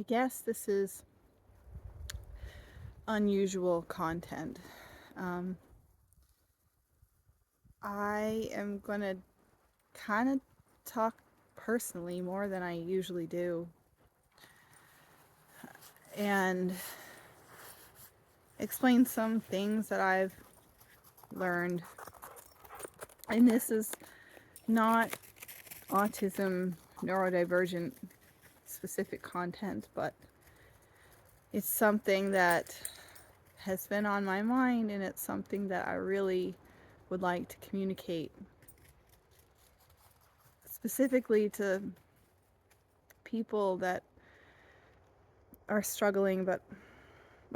I guess this is unusual content. I am going to kind of talk personally more than I usually do, and explain some things that I've learned. And this is not autism neurodivergent specific content, but it's something that has been on my mind, and it's something that I really would like to communicate specifically to people that are struggling, but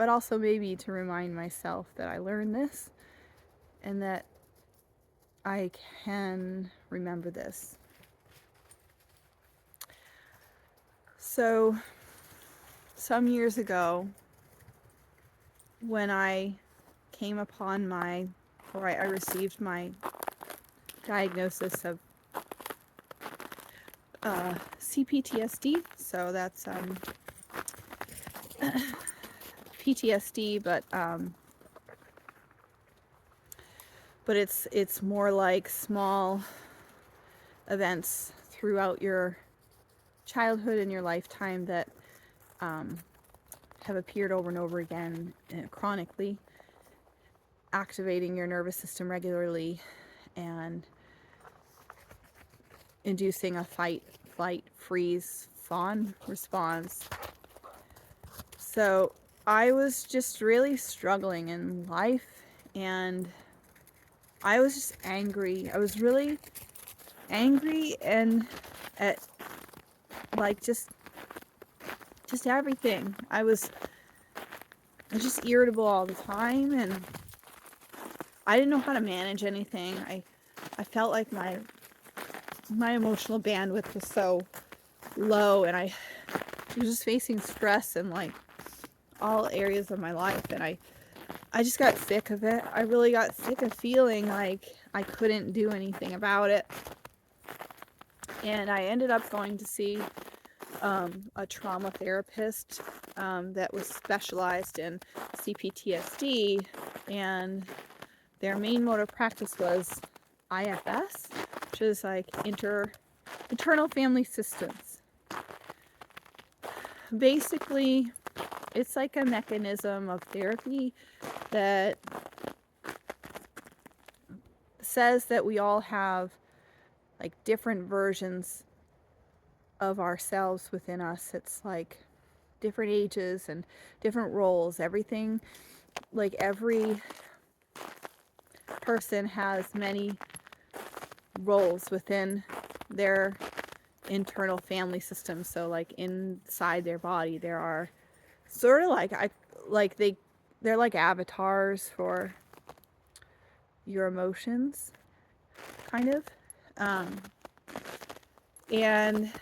also maybe to remind myself that I learned this and that I can remember this. So some years ago, when I came upon I received my diagnosis of CPTSD, so that's PTSD, but it's more like small events throughout your childhood and your lifetime that have appeared over and over again, chronically, activating your nervous system regularly and inducing a fight, flight, freeze, fawn response. So I was just really struggling in life, and I was just angry. I was really angry and at like just everything. I was just irritable all the time, and I didn't know how to manage anything. I felt like my emotional bandwidth was so low, and I was just facing stress in like all areas of my life, and I just got sick of it. I really got sick of feeling like I couldn't do anything about it. And I ended up going to see a trauma therapist that was specialized in CPTSD, and their main mode of practice was IFS, which is like internal family systems. Basically, it's like a mechanism of therapy that says that we all have like different versions of ourselves within us. It's like different ages and different roles. Everything, like every person has many roles within their internal family system. So like inside their body, there are sort of they're like avatars for your emotions, kind of. And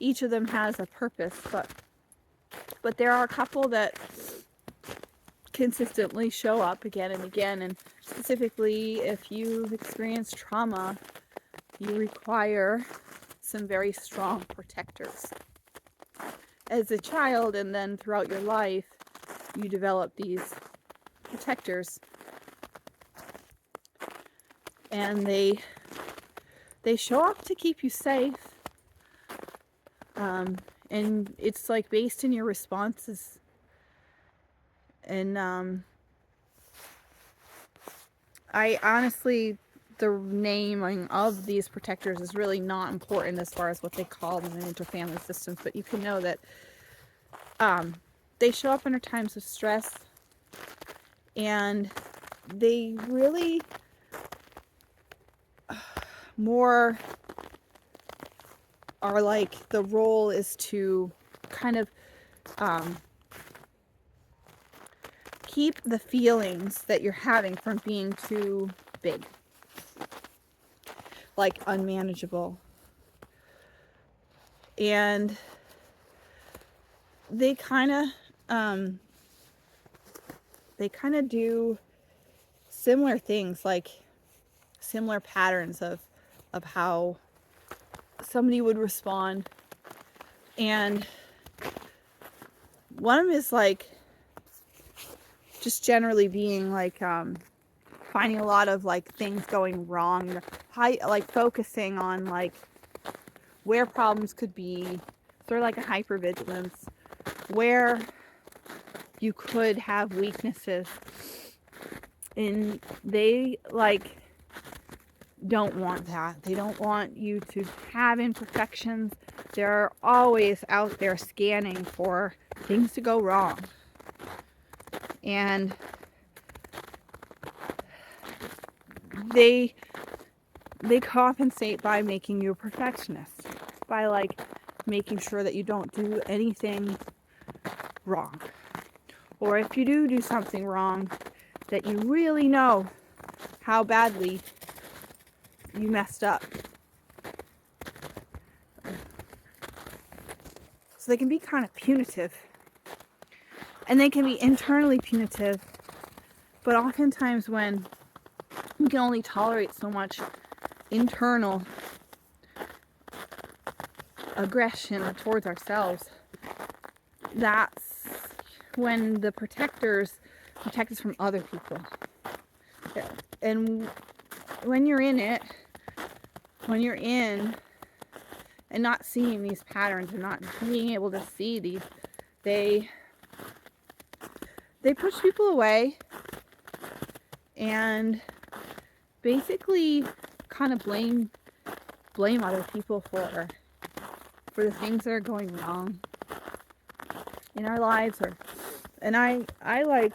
each of them has a purpose, but there are a couple that consistently show up again and again, and specifically if you've experienced trauma, you require some very strong protectors. As a child, and then throughout your life, you develop these protectors, and they show up to keep you safe, and it's like based in your responses. And I honestly, the naming of these protectors is really not important as far as what they call them in interfamily systems, but you can know that they show up under times of stress, and they really more are like, the role is to kind of keep the feelings that you're having from being too big, like unmanageable. And they kind of do similar things, like similar patterns of how somebody would respond. And One of them is like just generally being like finding a lot of like things going wrong, like focusing on like where problems could be, sort of like a hypervigilance, where you could have weaknesses, and they like don't want that. They don't want you to have imperfections. They're always out there scanning for things to go wrong. And they compensate by making you a perfectionist, by like making sure that you don't do anything wrong. Or if you do something wrong, that you really know how badly you messed up. So they can be kind of punitive. And they can be internally punitive. But oftentimes when we can only tolerate so much internal aggression towards ourselves, that's when the protectors protect us from other people. And when you're in it, when you're in and not seeing these patterns and not being able to see these, they push people away and basically kind of blame other people for the things that are going wrong in our lives. And I like,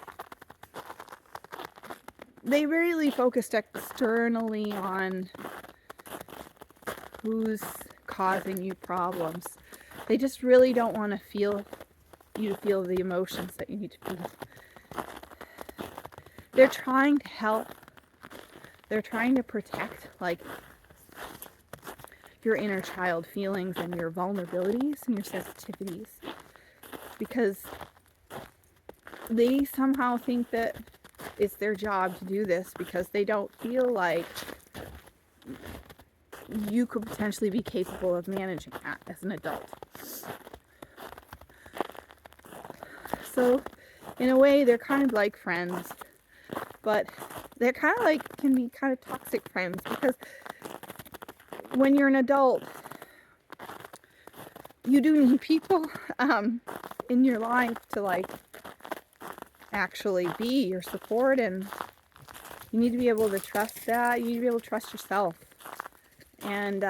they really focused externally on who's causing you problems. They just really don't want to feel the emotions that you need to feel. They're trying to help. They're trying to protect like your inner child feelings and your vulnerabilities and your sensitivities, because they somehow think that it's their job to do this, because they don't feel like you could potentially be capable of managing that as an adult. So in a way, they're kind of like friends, but they're kind of like, can be kind of toxic friends, because when you're an adult, you do need people in your life to like actually be your support, and you need to be able to trust that. You need to be able to trust yourself, and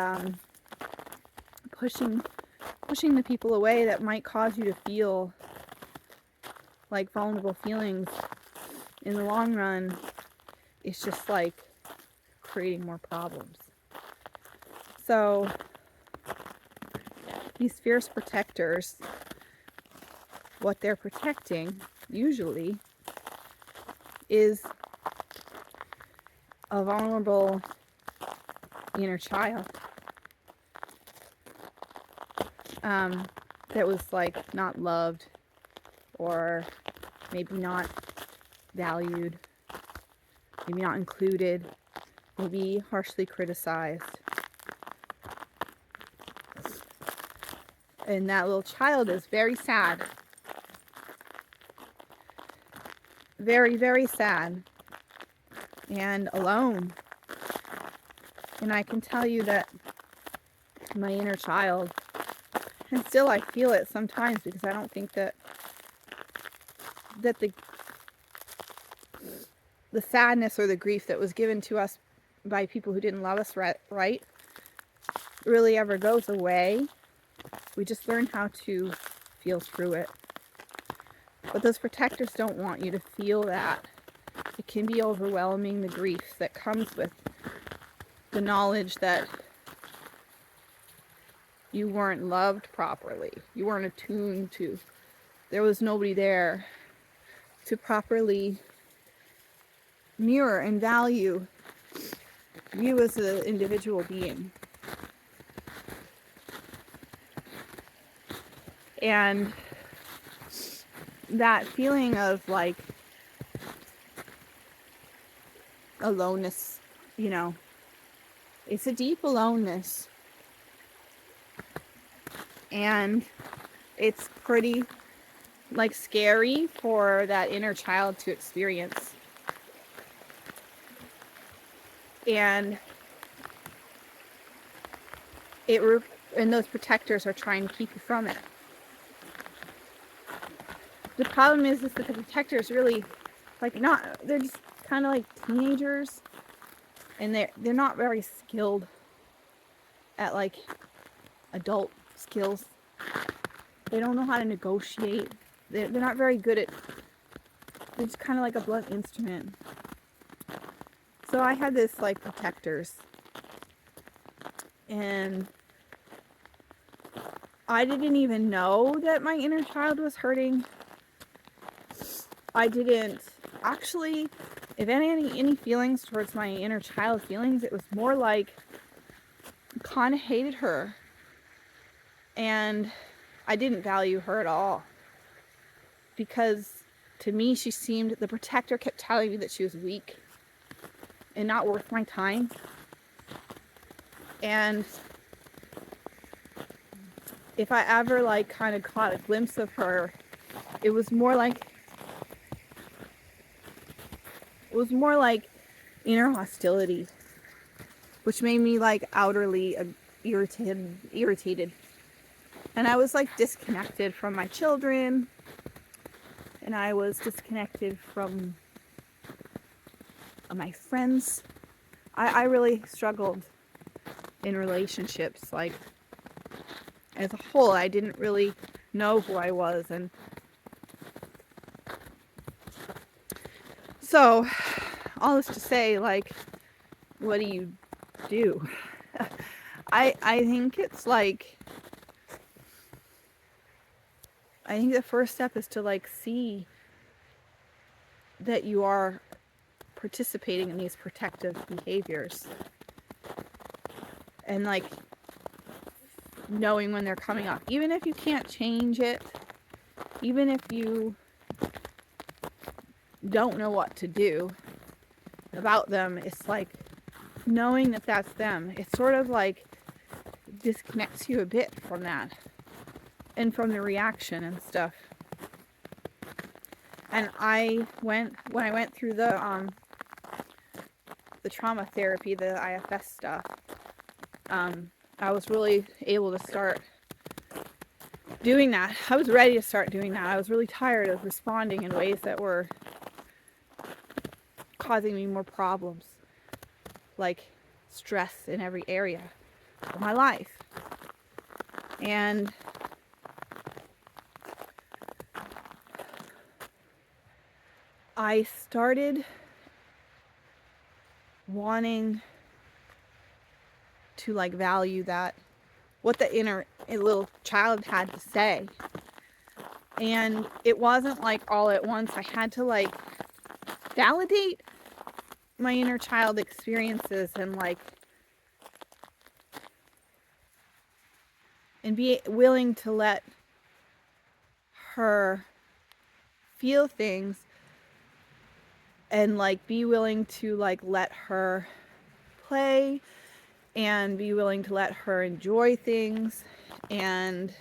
pushing the people away that might cause you to feel like vulnerable feelings in the long run is just like creating more problems. So these fierce protectors, what they're protecting usually is a vulnerable inner child that was like not loved, or maybe not valued, maybe not included, maybe harshly criticized. And that little child is very sad. Very, very sad. And alone. And I can tell you that my inner child, and still I feel it sometimes, because I don't think that the sadness or the grief that was given to us by people who didn't love us right really ever goes away. We just learn how to feel through it. But those protectors don't want you to feel that. It can be overwhelming, the grief that comes with the knowledge that you weren't loved properly. You weren't attuned to. There was nobody there to properly mirror and value you as an individual being. And that feeling of like aloneness, you know, it's a deep aloneness, and it's pretty like scary for that inner child to experience. And and those protectors are trying to keep you from it. The problem is that the protectors really, like, they're just kind of like teenagers, and they're not very skilled at like adult skills. They don't know how to negotiate. They're not very good at, they're just kind of like a blunt instrument. So I had this like protectors, and I didn't even know that my inner child was hurting. I didn't actually, if any feelings towards my inner child feelings, it was more like I kind of hated her, and I didn't value her at all, because to me she seemed, the protector kept telling me that she was weak and not worth my time. And if I ever like kind of caught a glimpse of her, it was more like inner hostility, which made me like outerly irritated. And I was like disconnected from my children, and I was disconnected from my friends. I really struggled in relationships, like as a whole. I didn't really know who I was. And so all this to say, like, what do you do? I think it's like, I think the first step is to like see that you are participating in these protective behaviors, and like knowing when they're coming up, even if you can't change it, even if you don't know what to do about them. It's like knowing that that's them. It sort of like disconnects you a bit from that and from the reaction and stuff. And when I went through the trauma therapy, the IFS stuff, I was really able to start doing that. I was ready to start doing that. I was really tired of responding in ways that were causing me more problems, like stress in every area of my life. And I started wanting to like value that, what the inner little child had to say. And it wasn't like all at once. I had to like validate my inner child experiences and be willing to let her feel things, and like be willing to like let her play, and be willing to let her enjoy things, and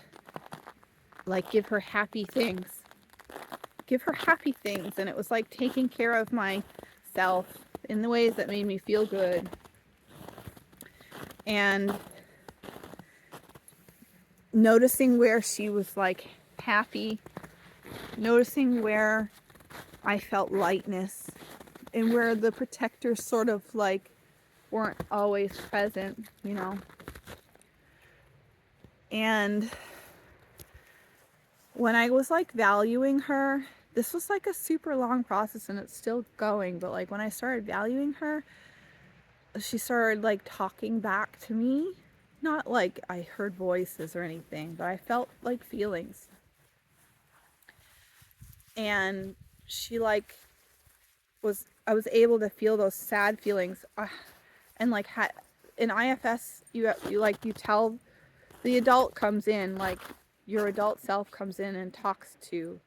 like give her happy things. And it was like taking care of myself in the ways that made me feel good, and noticing where she was like happy, noticing where I felt lightness, and where the protectors sort of like weren't always present, you know. And when I was like valuing her, this was like a super long process, and it's still going, but like when I started valuing her, she started like talking back to me. Not like I heard voices or anything, but I felt like feelings. And she like I was able to feel those sad feelings, and like in IFS, you tell the adult comes in, like your adult self comes in and talks to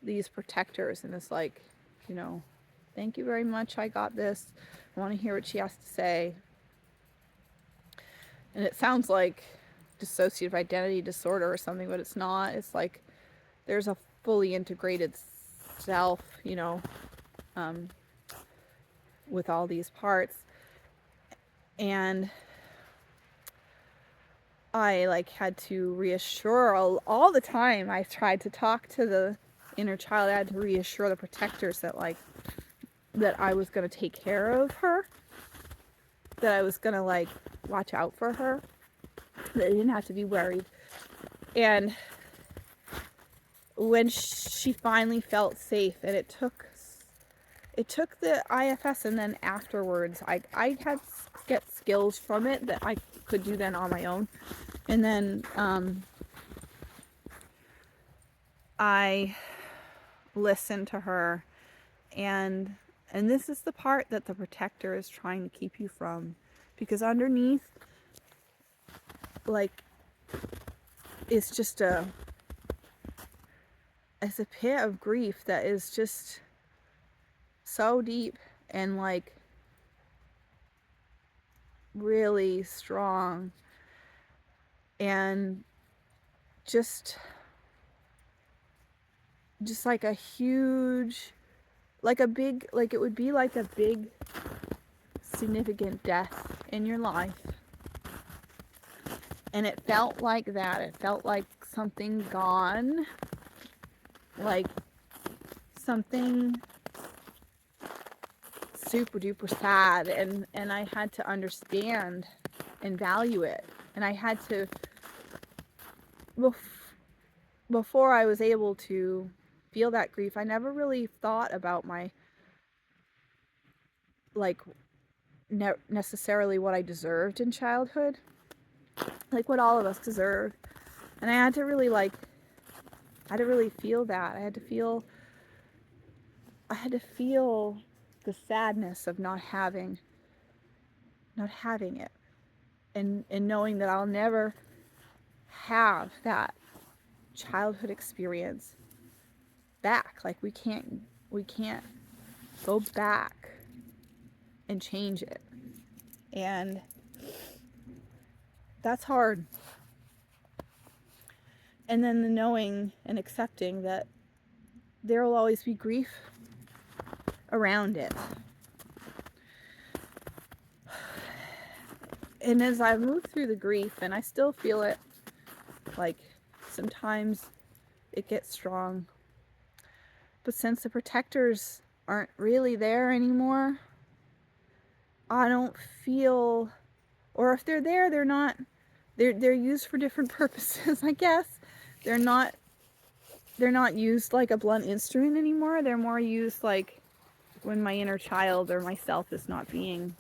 these protectors, and it's like, you know, thank you very much, I got this, I want to hear what she has to say. And it sounds like dissociative identity disorder or something, but it's not. It's like there's a fully integrated self, with all these parts. And I like had to reassure all the time. I tried to talk to the inner child. I had to reassure the protectors that I was going to take care of her, that I was going to watch out for her, that they didn't have to be worried. And when she finally felt safe, and it took the IFS, and then afterwards I had to get skills from it that I could do then on my own. And then I listened to her, and this is the part that the protector is trying to keep you from, because underneath, it's just it's a pit of grief that is just so deep and really strong, and just like a huge, it would be like a big significant death in your life. And it felt like that. It felt like something gone, like something super duper sad, and I had to understand and value it. And I had to, before I was able to feel that grief, I never really thought about my necessarily what I deserved in childhood, what all of us deserve. And I had to really feel that. I had to feel the sadness of not having it, and knowing that I'll never have that childhood experience back. We can't go back and change it. And that's hard. And then the knowing and accepting that there will always be grief around it. And as I move through the grief, and I still feel it, sometimes it gets strong. But since the protectors aren't really there anymore, I don't feel, or if they're there, they're not, they're used for different purposes, I guess. They're not used like a blunt instrument anymore. They're more used when my inner child or myself is not being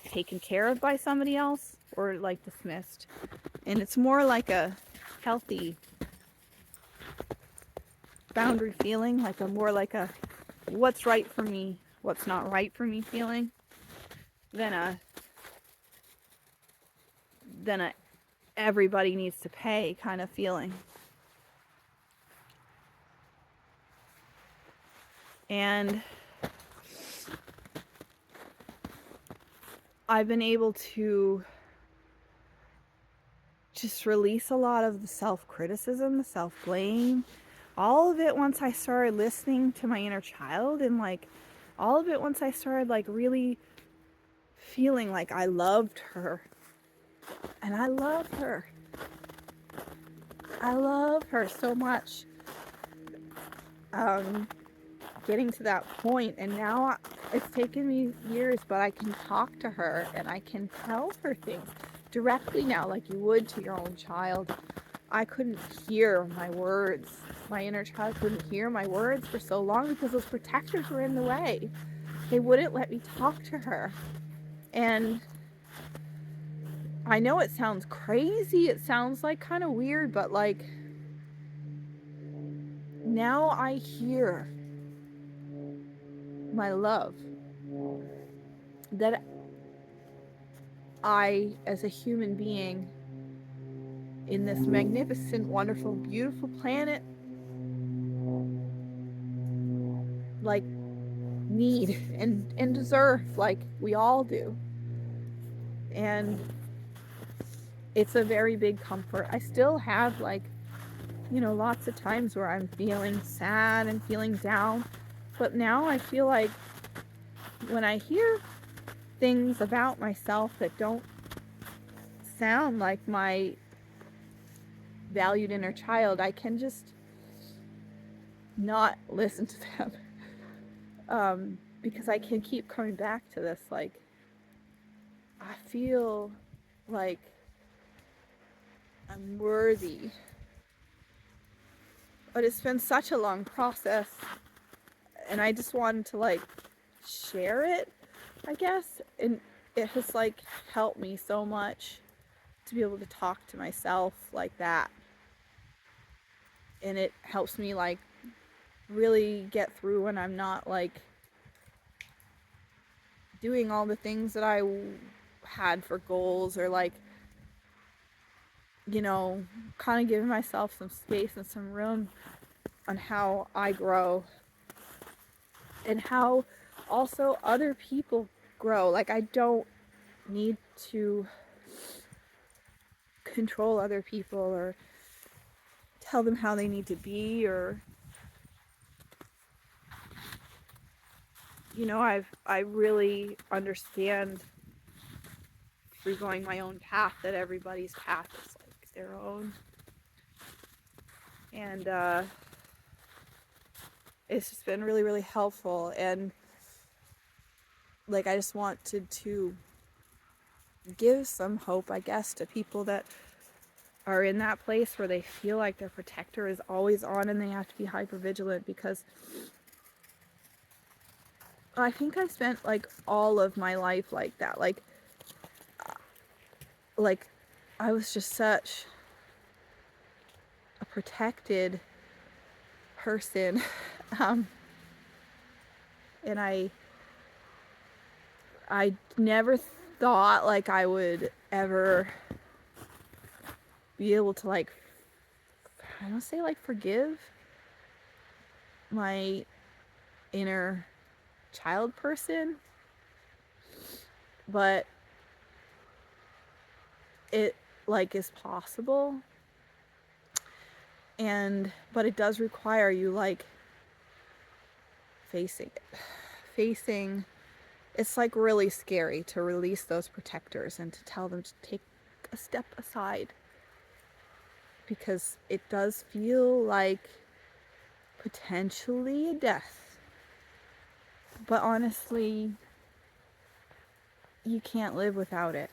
taken care of by somebody else, or dismissed. And it's more like a healthy boundary feeling, more like a what's right for me, what's not right for me feeling, than a everybody needs to pay kind of feeling. And I've been able to just release a lot of the self-criticism, the self-blame, all of it once I started listening to my inner child, and all of it once I started really feeling like I loved her. And I love her. I love her so much. Getting to that point, and now it's taken me years, but I can talk to her and I can tell her things directly now, like you would to your own child. I couldn't hear my words. My inner child couldn't hear my words for so long because those protectors were in the way. They wouldn't let me talk to her. And I know it sounds crazy. It sounds kind of weird, but now I hear my love that I, as a human being in this magnificent, wonderful, beautiful planet, need and deserve, we all do. And it's a very big comfort. I still have lots of times where I'm feeling sad and feeling down. But now I feel like when I hear things about myself that don't sound like my valued inner child, I can just not listen to them. Because I can keep coming back to this. Like, I feel like I'm worthy. But it's been such a long process, and I just wanted to like share it, I guess. And it has like helped me so much to be able to talk to myself like that. And it helps me like really get through when I'm not like doing all the things that I had for goals, or like, kind of giving myself some space and some room on how I grow and how also other people grow. Like, I don't need to control other people or tell them how they need to be, or I really understand through going my own path that everybody's path is like their own. And it's just been really, really helpful. And like, I just wanted to give some hope, I guess, to people that are in that place where they feel like their protector is always on and they have to be hyper vigilant, because I think I spent like all of my life like that. Like I was just such a protected person. And I never thought like I would ever be able to like, I don't say like forgive my inner child person, but it like is possible. But it does require you like facing it's like really scary to release those protectors and to tell them to take a step aside, because it does feel like potentially a death. But honestly, you can't live without it.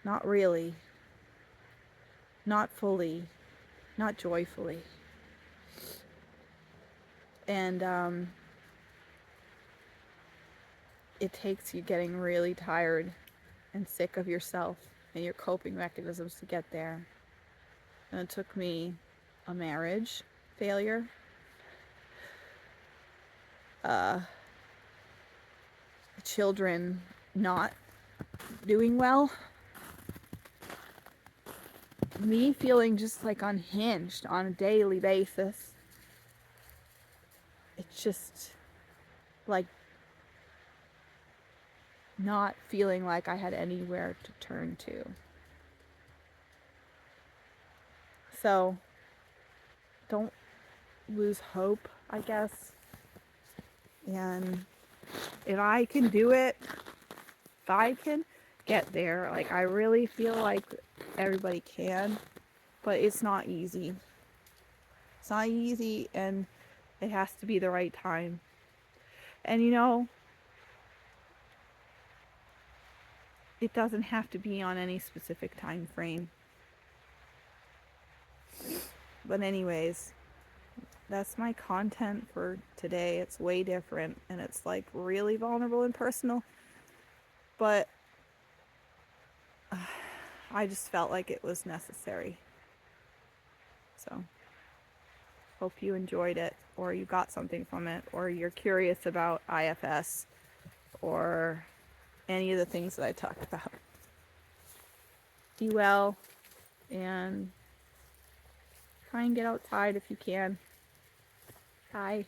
Not really. Not fully. Not joyfully. And it takes you getting really tired and sick of yourself and your coping mechanisms to get there. And it took me a marriage failure, children not doing well, me feeling just like unhinged on a daily basis. It's just like not feeling like I had anywhere to turn to. So don't lose hope, I guess. And if I can do it, if I can get there, like, I really feel like everybody can, but it's not easy. It's not easy, and it has to be the right time. And it doesn't have to be on any specific time frame. But anyways, that's my content for today. It's way different, and it's like really vulnerable and personal, but I just felt like it was necessary. So hope you enjoyed it, or you got something from it, or you're curious about IFS or any of the things that I talked about. Be well, and try and get outside if you can. Bye.